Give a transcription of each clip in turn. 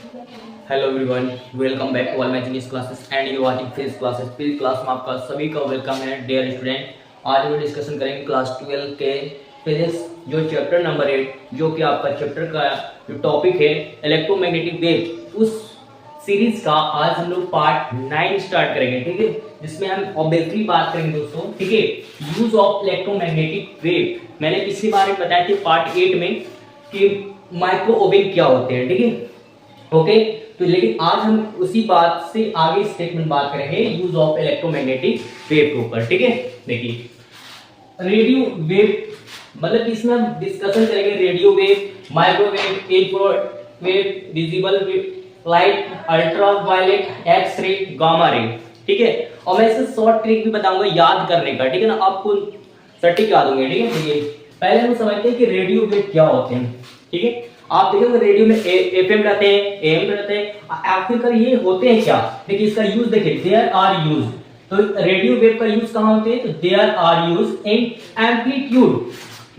Hello everyone, welcome back to all my English classes and you watching physics classes. Physics class में आपका सभी का welcome है dear student. आज हम डिस्कशन करेंगे क्लास 12 के फिजिक्स जो चैप्टर नंबर 8 जो कि आपका चैप्टर का जो टॉपिक है इलेक्ट्रोमैग्नेटिक वेव, उस सीरीज का आज हम लोग पार्ट 9 स्टार्ट करेंगे। ठीक है, जिसमें हम ऑब्वियसली बात करेंगे दोस्तों। ठीक है, यूज ऑफ इलेक्ट्रोमैग्नेटिक वेव। मैंने पिछली बार बताया था पार्ट 8 में कि माइक्रोवेव क्या होते हैं। ठीक है, ओके तो लेकिन आज हम उसी बात से आगे स्टेटमेंट बात करेंगे यूज ऑफ इलेक्ट्रोमैग्नेटिक वेव के ऊपर। ठीक है, देखिए रेडियो वेव मतलब इसमें हम डिस्कशन करेंगे radio wave, microwave, infrared, visible light, ultraviolet, X ray, gamma ray. ठीक है, और मैं इसे शॉर्ट ट्रिक भी बताऊंगा याद करने का। ठीक है ना, आपको सटीक याद होंगे। ठीक है, देखिए पहले हम समझते हैं कि रेडियो वेव क्या होते हैं। ठीक है, आप देखोगे रेडियो में एफएम रहते हैं, एएम रहते हैं, आखिरकार ये होते हैं क्या। देखिए इसका यूज देखिए, देयर आर यूज। तो रेडियो वेव का यूज कहां होते हैं, तो there are use in amplitude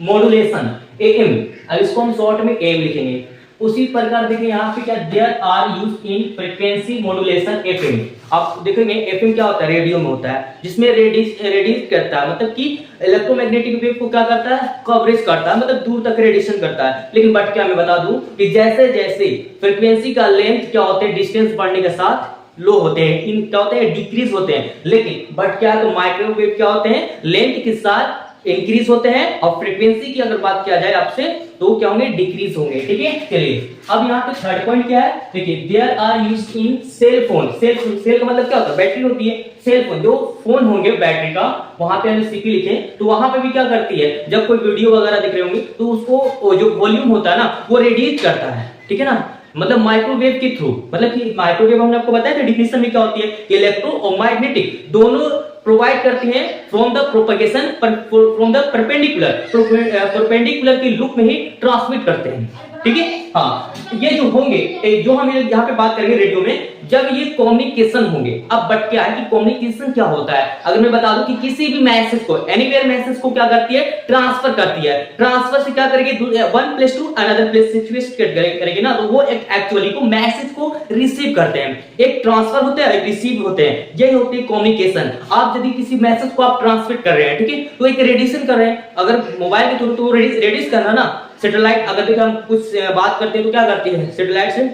modulation AM. अब इसको हम शॉर्ट में एएम लिखेंगे। उसी प्रकार देखिए यहाँ पे क्या, there are use in frequency modulation FM. आप देखेंगे एफएम क्या होता है, रेडियो में होता है, जिसमें रेडिएट करता है, मतलब कि इलेक्ट्रोमैग्नेटिक वेव को क्या करता है, कवरेज करता है, मतलब दूर तक रेडिएशन करता है। लेकिन बट क्या मैं बता दूं कि जैसे जैसे फ्रीक्वेंसी का लेंथ क्या होते हैं, डिस्टेंस बढ़ने के साथ लो होते हैं, इन क्या होते हैं, डिक्रीज होते हैं। लेकिन बट क्या, तो माइक्रोवेव क्या होते हैं, लेंथ के साथ इंक्रीज होते हैं, और फ्रीक्वेंसी की अगर बात किया जाए आपसे तो क्या होंगे, डिक्रीज होंगे। ठीक है, चलिए अब यहाँ पे थर्ड पॉइंट क्या है, देखिए there are used in cell phone. Cell का मतलब क्या होता है, बैटरी होती है। सेल फोन जो फोन होंगे बैटरी का, वहां पे हम सीपी लिखे तो वहां पे भी क्या करती है, जब कोई वीडियो वगैरह दिख रहे होंगे तो उसको जो वॉल्यूम होता है ना, वो रेडिएट करता है। ठीक है ना, मतलब माइक्रोवेव के थ्रू, मतलब कि माइक्रोवेव हमने आपको बताया था डिफिनेशन में क्या होती है, इलेक्ट्रो और मैग्नेटिक दोनों प्रोवाइड करती हैं from the propagation from the perpendicular के लूप में ही ट्रांसमिट करते हैं। ठीक है, हाँ ये जो होंगे, जो हम यहाँ पे बात करेंगे रेडियो में, जब ये कम्युनिकेशन होंगे। अब बट क्या है कि कम्युनिकेशन क्या होता है, अगर मैं बता दूं कि किसी भी मैसेज को, एनीवेयर मैसेज को क्या करती है, ट्रांसफर करती है। ट्रांसफर से क्या करेगी, one place to another place situate करेगी ना, तो वो एक्चुअली को मैसेज को रिसीव करते हैं। एक ट्रांसफर होता है, एक रिसीव होते हैं, यही होती है कम्युनिकेशन। आप यदि किसी मैसेज को आप ट्रांसमिट कर रहे हैं, ठीक है, तो एक रेडिएशन कर रहे हैं। अगर मोबाइल के थ्रू तो रेडिएट करना ना, सैटेलाइट अगर देखिए हम कुछ बात करते हैं तो क्या करती है, सैटेलाइट से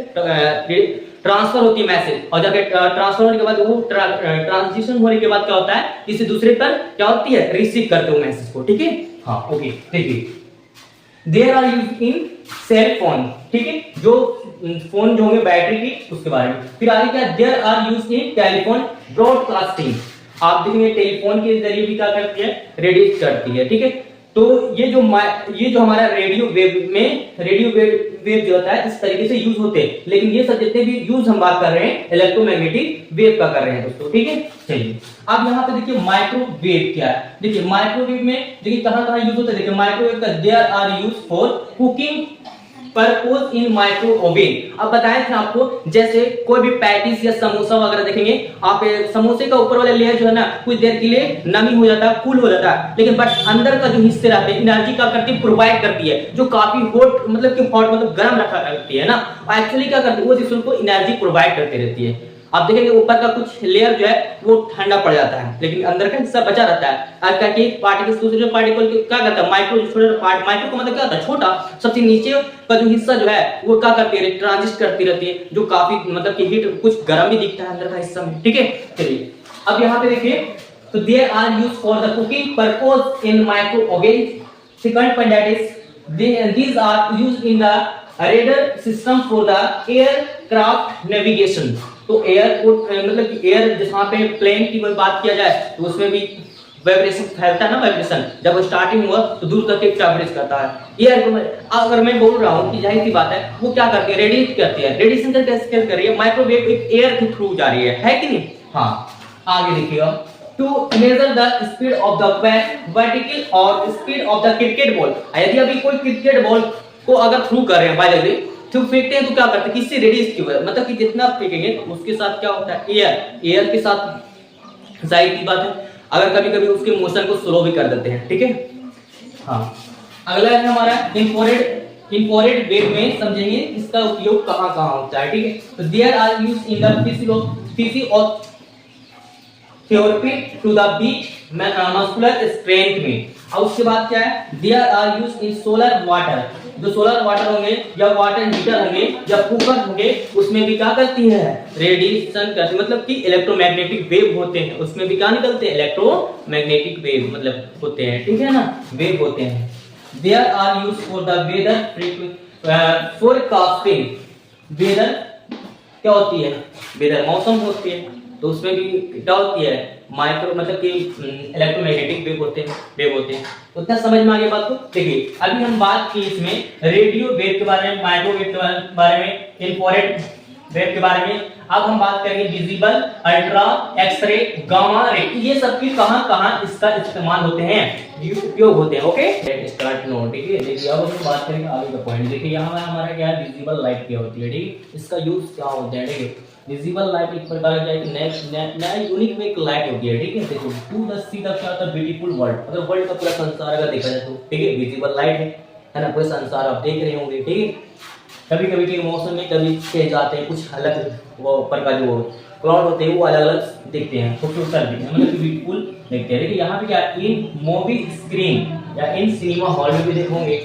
ट्रांसफर होती है मैसेज, और जब ट्रांसफर होने के बाद वो ट्रांजिशन होने के बाद क्या होता है, किसी दूसरे पर क्या होती है, रिसीव करते हो मैसेज को। ठीक है, हाँ ओके देखिए there are used in cell phone. ठीक है, जो फोन जो होंगे बैटरी की, उसके बारे में। फिर आगे क्या, there are used in telephone broadcasting. आप देखेंगे टेलीफोन के जरिए भी क्या करती है, रेडिएट करती है। ठीक है, तो ये जो हमारा रेडियो वेव जो होता है इस तरीके से यूज होते हैं। लेकिन ये सब जितने भी यूज हम बात कर रहे हैं इलेक्ट्रोमैग्नेटिक वेव का कर रहे हैं दोस्तों। ठीक है, चलिए अब यहाँ पे देखिए माइक्रोवेव क्या है। देखिए माइक्रोवेव में देखिए कहां यूज होता है, देखिए माइक्रोवेव का there are use for cooking purpose in microwave. अब बताया था आपको, जैसे कोई भी पैटीज या समोसा वगैरह देखेंगे आप, समोसे का ऊपर वाला लेयर जो है ना, कुछ देर के लिए नमी हो जाता है, कूल हो जाता है, लेकिन बट अंदर का जो हिस्से रहते हैं एनर्जी का करती है, प्रोवाइड करती है, जो काफी हॉट मतलब गर्म रखा करती है ना, एक्चुअली क्या करती है, वो जिसको को एनर्जी प्रोवाइड करती रहती है। आप देखेंगे ऊपर का कुछ लेयर जो है वो ठंडा पड़ जाता है, लेकिन अंदर का हिस्सा बचा रहता है। आज का कि पार्टिकल्स दूसरे पार्टिकल क्या करता है, माइक्रो छोटा पार्ट, माइक्रो का मतलब क्या होता है, छोटा, सबसे नीचे का जो हिस्सा जो है वो क्या करती है, ट्रांजिट करती रहती है, जो काफी मतलब कि हीट, कुछ गर्म भी दिखता है अंदर का हिस्सा में। ठीक है, चलिए अब यहाँ पे देखिए, तो there are used for the cooking purpose in microwave. Second point that is these are used in the radar system for the aircraft navigation। तो एयरपोर्ट मतलब कि एयर, जहां पे प्लेन की बात किया जाए तो उसमें भी वाइब्रेशन फैलता है ना, वाइब्रेशन जब स्टार्टिंग हुआ तो दूर तक एक ट्रैवल करता है। एयर अगर मैं बोल रहा हूँ कि जाहिर सी बात है वो क्या करती है, रेडिएट करती है। रेडिएशन कैसे कर रही है, माइक्रोवेव एक एयर के थ्रू जा रही है कि नहीं। हाँ आगे देखिएगा, to measure the speed of the vertical और speed of the cricket ball. यदि अभी कोई क्रिकेट बॉल को अगर थ्रू कर रहे हैं, बाय द वे तो फेंकते हैं तो क्या करते हैं, किससे, रेडियस की वजह, मतलब कि जितना फेंकेंगे उसके साथ क्या होता है, एयर के साथ, जाहिर सी बात है अगर कभी कभी उसके मोशन को स्लो भी कर देते हैं। ठीक है, हाँ अगला है हमारा इंफ्रारेड इंफ्रारेड वेव में समझेंगे इसका उपयोग कहाँ कहाँ होता है, ठीक है। तो there are use in the therapy to the beat muscular strength में। और उसके बाद क्या है, there are use in solar water, जो सोलर वाटर होंगे या वाटर हीटर होंगे या कुकर होंगे उसमें भी क्या करती है, रेडिएशन करती है, मतलब कि इलेक्ट्रोमैग्नेटिक वेव होते हैं, उसमें भी क्या निकलते हैं, इलेक्ट्रोमैग्नेटिक वेव मतलब होते हैं, ठीक है ना, वेव होते हैं। There are use for the weather forecasting, weather क्या होती है, वेदर मौसम होती है, तो उसमें भी क्या होती है, माइक्रो मतलब कि इलेक्ट्रोमैग्नेटिक वेव होते हैं। तो इतना समझ में आ गया बात को। देखिए अभी हम बात की इसमें रेडियो वेव के बारे में, माइक्रोवेव के बारे में, इंफ्रारेड वेव के बारे में। अब हम बात करेंगे visible, ultra, x ray, gamma ray, ये सब की कहां-कहां इसका इस्तेमाल होते हैं, उपयोग होते हैं। ओके स्टार्ट नो, ठीक है। देखिए अब हम बात करेंगे आगे का पॉइंट। देखिए यहाँ हमारा क्या है, विजिबल लाइट क्या होती है, ठीक है, इसका यूज क्या होता है, ठीक है। विजिबल लाइट एक प्रकार का एक नया यूनिक में एक लाइट होती है, ठीक है। देखो to the see the beautiful world, अगर वर्ल्ड का पूरा संसार अगर देखा जाए तो, ठीक है, विजिबल लाइट है ना, पूरा संसार आप देख रहे होंगे, ठीक है। कभी कभी के मौसम में कभी चेंज आते हैं, कुछ अलग वो ऊपर का जो क्लाउड होते हैं वो अलग अलग दिखते हैं, खूबसूरत दिखते हैं, मतलब कि ब्यूटीफुल दिखते हैं। लेकिन यहाँ पे क्या, इन मूवी स्क्रीन या इन सिनेमा हॉल में भी देखोगे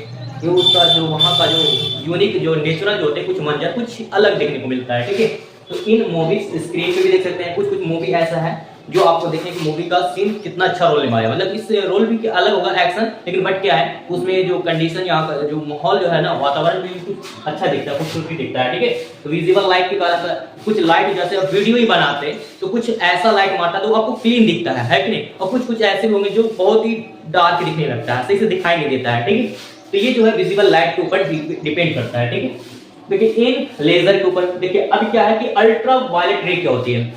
कि उसका जो वहाँ का जो यूनिक जो नेचुरल जो होते हैं, कुछ मंजर कुछ अलग देखने को मिलता है, ठीक है। तो इन मूवीज स्क्रीन पे भी देख सकते हैं, कुछ कुछ मूवी ऐसा है जो आपको देखने की मूवी का सीन कितना अच्छा रोल निभाया, मतलब इस रोल भी अलग होगा एक्शन, लेकिन बट क्या है उसमें जो कंडीशन यहाँ का जो माहौल जो है ना, वातावरण भी कुछ अच्छा दिखता है, खूबसूरती दिखता है, ठीक है। तो विजिबल लाइट के कारण कुछ लाइट जैसे अब वीडियो ही बनाते तो कुछ ऐसा लाइट मारता तो आपको क्लीन दिखता है कि नहीं, और कुछ कुछ ऐसे होंगे जो बहुत ही डार्क दिखने लगता है, सही से दिखाई नहीं देता है, ठीक है। तो ये जो है विजिबल लाइट के ऊपर डिपेंड करता है, ठीक है। देखिए इन लेजर के ऊपर देखिए अब क्या है कि अल्ट्रा वायलेट रे क्या होती है,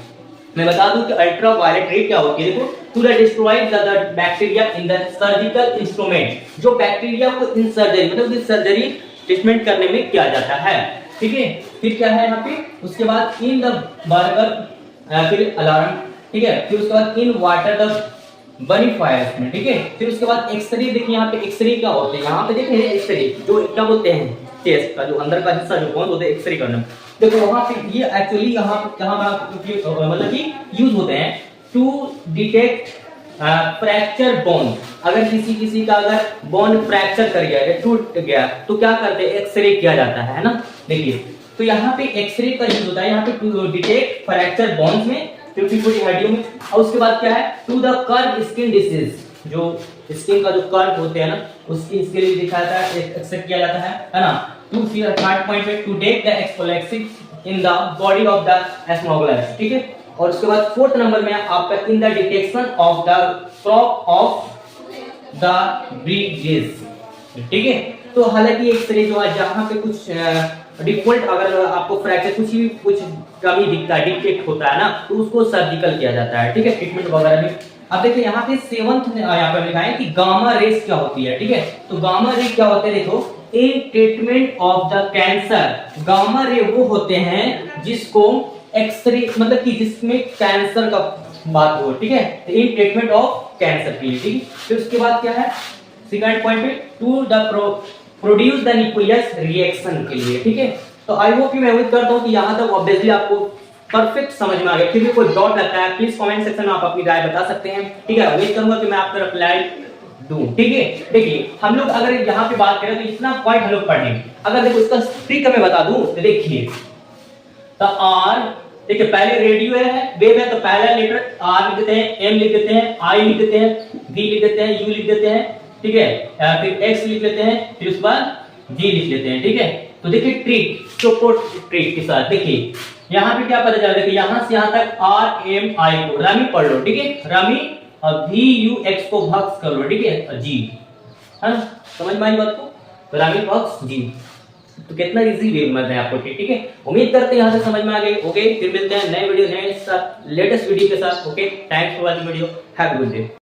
मैं बता दूं कि अल्ट्रा वायलेट रे क्या होती है। देखो to destroy the bacteria in the surgical instrument, जो बैक्टीरिया को इन सर्जरी मतलब सर्जरी ट्रीटमेंट करने में किया जाता है, ठीक है। फिर क्या है यहाँ पे, उसके बाद इन द बर्गर, फिर अलार्म, ठीक है। फिर उसके बाद इन वाटर द बनिफायर्स में, ठीक है। फिर उसके बाद एक्सरे, देखिए यहाँ पे एक्सरे क्या होते हैं, यहाँ पे देखिए एक्सरे जो क्या बोलते हैं, चेस्ट का जो अंदर का हिस्सा जो कौन होते हैं, एक्सरे करना। देखो वहां पे ये एक्चुअली यहाँ मतलब कि यूज होते हैं टू डिटेक्ट फ्रैक्चर बोन। अगर किसी का अगर बोन फ्रैक्चर कर गया या टूट गया तो क्या करते हैं, एक्सरे किया जाता है ना। देखिए तो यहाँ पे एक्सरे का यूज होता है यहाँ पे टू डिटेक्ट फ्रैक्चर बोन्स में, छोटी हड्डियों में। और उसके बाद क्या है, to the cure skin disease, जो स्किन का जो कर्व होते हैं ना उसकी इसके लिए दिखाया जाता है, एक्सेप्ट किया जाता है ना। टू फिर थर्ड पॉइंट पे to take the explosive in the body of the smugglers, ठीक है। और उसके बाद फोर्थ नंबर में आपका in the detection of the crop of the bridges, ठीक है। तो हालांकि एक्सरे जो है जहां पे कुछ डिफॉल्ट अगर आपको फ्रैक्चर कुछ कमी दिखता है, डिटेक्ट होता है ना, तो उसको सर्जिकल किया जाता है, ठीक है, ट्रीटमेंट वगैरह में। अब देखिए यहाँ पे सेवंथ यहाँ पे लिखा है कि गामा रेस क्या होती है, ठीक है। तो गामा रे क्या होते हैं, देखो in treatment of the cancer, gamma ray वो होते हैं जिसको एक्सरे मतलब कि जिसमें कैंसर का बात हो, ठीक है, तो इन ट्रीटमेंट ऑफ कैंसर के लिए, ठीक है। फिर उसके बाद क्या है, सेकंड पॉइंट पे to the produce the nucleus reaction के लिए, ठीक है। तो आई होप कि मैं उम्मीद करता हूं कि यहां तक ऑब्वियसली आपको परफेक्ट समझ में आ गया। फिर भी कोई डाउट लगता है प्लीज कमेंट सेक्शन में आप अपनी राय बता सकते हैं, ठीक है। उम्मीद करूंगा कि मैं आपका रिप्लाई दूं, ठीक है। देखिए हम लोग अगर यहाँ पे बात करें तो इतना पॉइंट हम लोग पढ़ेंगे। अगर देखो इसका ट्रिक मैं बता दूं तो देखिए, तो आर, देखिए पहले रेडियो है, वेव है, तो पहला लेटर आर लिख देते हैं, एम लिख देते हैं, आई लिख देते हैं, वी लिख देते हैं, यू लिख देते हैं, ठीक है। फिर एक्स लिख लेते हैं, फिर उसके बाद जी लिख लेते हैं, ठीक है। तो देखिए ट्रिक, सपोर्ट ट्रिक के साथ देखिए यहाँ पे क्या पता चला, देखिए यहाँ से यहाँ तक आर एम आई को रमी पढ़ लो, ठीक है, रमी, और वी यू एक्स को भक्स कर लो, ठीक है, जी, है ना, समझ में आई बात को, तो रमी भक्स जी। तो कितना इजी वे में है आपको, ठीक है। उम्मीद करते हैं यहाँ से समझ में आ गई। ओके फिर मिलते हैं नए वीडियो नए लेटेस्ट वीडियो के साथ। Okay thanks for watching video, have a good day.